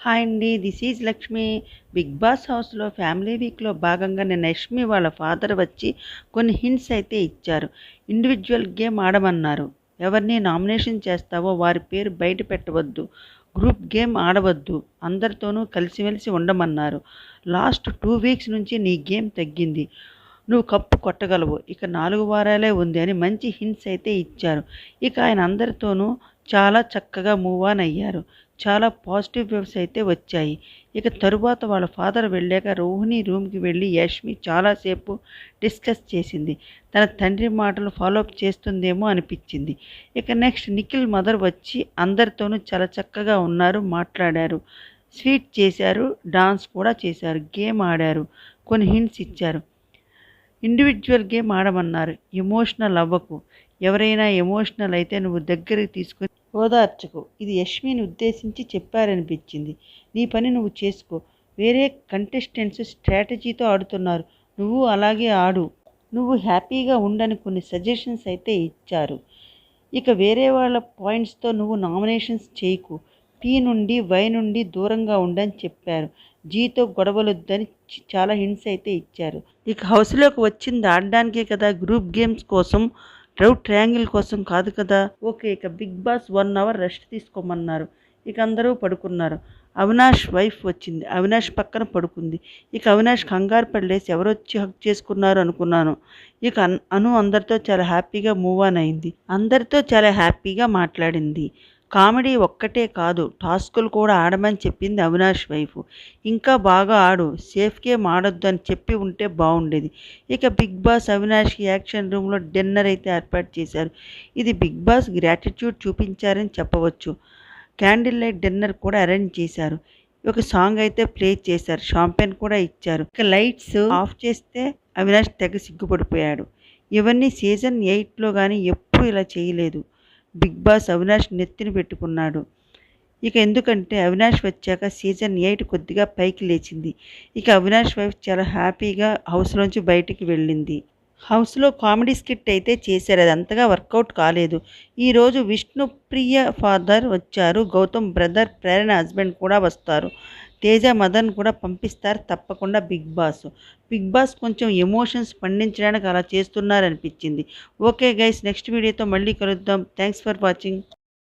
Hi అండి. This is Lakshmi. Bigg Boss హౌస్‌లో family వీక్‌లో భాగంగా నిన్న యష్మి వాళ్ళ ఫాదర్ వచ్చి కొన్ని హింట్స్ అయితే ఇచ్చారు. ఇండివిడ్యువల్ గేమ్ ఆడమన్నారు. ఎవరిని నామినేషన్ చేస్తావో వారి పేరు బయట పెట్టవద్దు. Group game ఆడవద్దు. అందరితోనూ కలిసిమెలిసి ఉండమన్నారు. లాస్ట్ 2 వీక్స్ నుంచి నీ గేమ్ తగ్గింది. నువ్వు కప్పు కొట్టగలవు. ఇక 4 వారాలే ఉంది అని మంచి హింట్స్ అయితే ఇచ్చారు. ఇక ఆయన అందరితోనూ చాలా చక్కగా మూవ్ ఆన్ అయ్యారు. చాలా పాజిటివ్ వేవ్స్ అయితే వచ్చాయి. ఇక తరువాత వాళ్ళ ఫాదర్ వెళ్ళాక రోహిణి రూమ్కి వెళ్ళి యష్మి చాలాసేపు డిస్కస్ చేసింది. తన తండ్రి మాటలు ఫాలోఅప్ చేస్తుందేమో అనిపించింది. ఇక నెక్స్ట్ నిఖిల్ మదర్ వచ్చి అందరితోనూ చాలా చక్కగా ఉన్నారు, మాట్లాడారు, స్వీట్ చేశారు, డాన్స్ కూడా చేశారు, గేమ్ ఆడారు, కొన్ని హింట్స్ ఇచ్చారు. Individual game ఆడమన్నారు. ఎమోషనల్ అవ్వకు. ఎవరైనా ఎమోషనల్ అయితే నువ్వు దగ్గరికి తీసుకొని ఓదార్చకు. ఇది యష్మిని ఉద్దేశించి చెప్పారనిపించింది. నీ పని నువ్వు చేసుకో. వేరే కంటెస్టెంట్స్ స్ట్రాటజీతో ఆడుతున్నారు. నువ్వు అలాగే ఆడు. నువ్వు హ్యాపీగా ఉండని కొన్ని సజెషన్స్ అయితే ఇచ్చారు. ఇక వేరే వాళ్ళ పాయింట్స్తో నువ్వు నామినేషన్స్ చేయకు. పీ నుండి వై నుండి దూరంగా ఉండని చెప్పారు. జీతో గొడవలొద్దని చాలా హింట్స్ అయితే ఇచ్చారు. ఇక హౌస్లోకి వచ్చింది ఆడడానికే కదా, గ్రూప్ గేమ్స్ కోసం, లవ్ ట్రయాంగిల్ కోసం కాదు కదా. ఓకే, ఇక బిగ్ బాస్ 1 అవర్ రెస్ట్ తీసుకోమన్నారు. ఇక అందరూ పడుకున్నారు. అవినాష్ వైఫ్ వచ్చింది. అవినాష్ పక్కన పడుకుంది. ఇక అవినాష్ కంగారు పడలేసి ఎవరొచ్చి హక్ చేసుకున్నారు అనుకున్నాను. ఇక అను అందరితో చాలా హ్యాపీగా మూవ్ ఆన్ అయింది. అందరితో చాలా హ్యాపీగా మాట్లాడింది. కామెడీ ఒక్కటే కాదు, టాస్కులు కూడా ఆడమని చెప్పింది అవినాష్ వైఫ్. ఇంకా బాగా ఆడు, సేఫ్ గేమ్ ఆడొద్దు అని చెప్పి ఉంటే బాగుండేది. ఇక బిగ్ బాస్ అవినాష్కి యాక్షన్ రూమ్లో డిన్నర్ అయితే ఏర్పాటు చేశారు. ఇది బిగ్ బాస్ గ్రాటిట్యూడ్ చూపించారని చెప్పవచ్చు. క్యాండిల్ లైట్ డిన్నర్ కూడా అరేంజ్ చేశారు. ఒక సాంగ్ అయితే ప్లే చేశారు, షాంపెన్ కూడా ఇచ్చారు. ఇక లైట్స్ ఆఫ్ చేస్తే అవినాష్ తెగ సిగ్గుపడిపోయాడు. ఇవన్నీ సీజన్ 8లో కానీ ఎప్పుడూ ఇలా చేయలేదు. బిగ్ బాస్ అవినాష్ నెత్తిన పెట్టుకున్నాడు. ఇక ఎందుకంటే అవినాష్ వచ్చాక సీజన్ 8 కొద్దిగా పైకి లేచింది. ఇక అవినాష్ వైఫ్ చాలా హ్యాపీగా హౌస్లోంచి బయటికి వెళ్ళింది. హౌస్లో కామెడీ స్కిట్ అయితే చేశారు. అది అంతగా వర్కౌట్ కాలేదు. ఈరోజు విష్ణుప్రియ ఫాదర్ వచ్చారు. గౌతమ్ బ్రదర్ ప్రేరణ హస్బెండ్ కూడా వస్తారు. తేజ మదన్ కూడా పంపిస్తారు తప్పకుండా. బిగ్ బాస్ కొంచెం ఎమోషన్స్ పండించడానికి అలా చేస్తున్నారనిపించింది. ఓకే గైస్, నెక్స్ట్ వీడియోతో మళ్ళీ కలుద్దాం. Thanks for watching.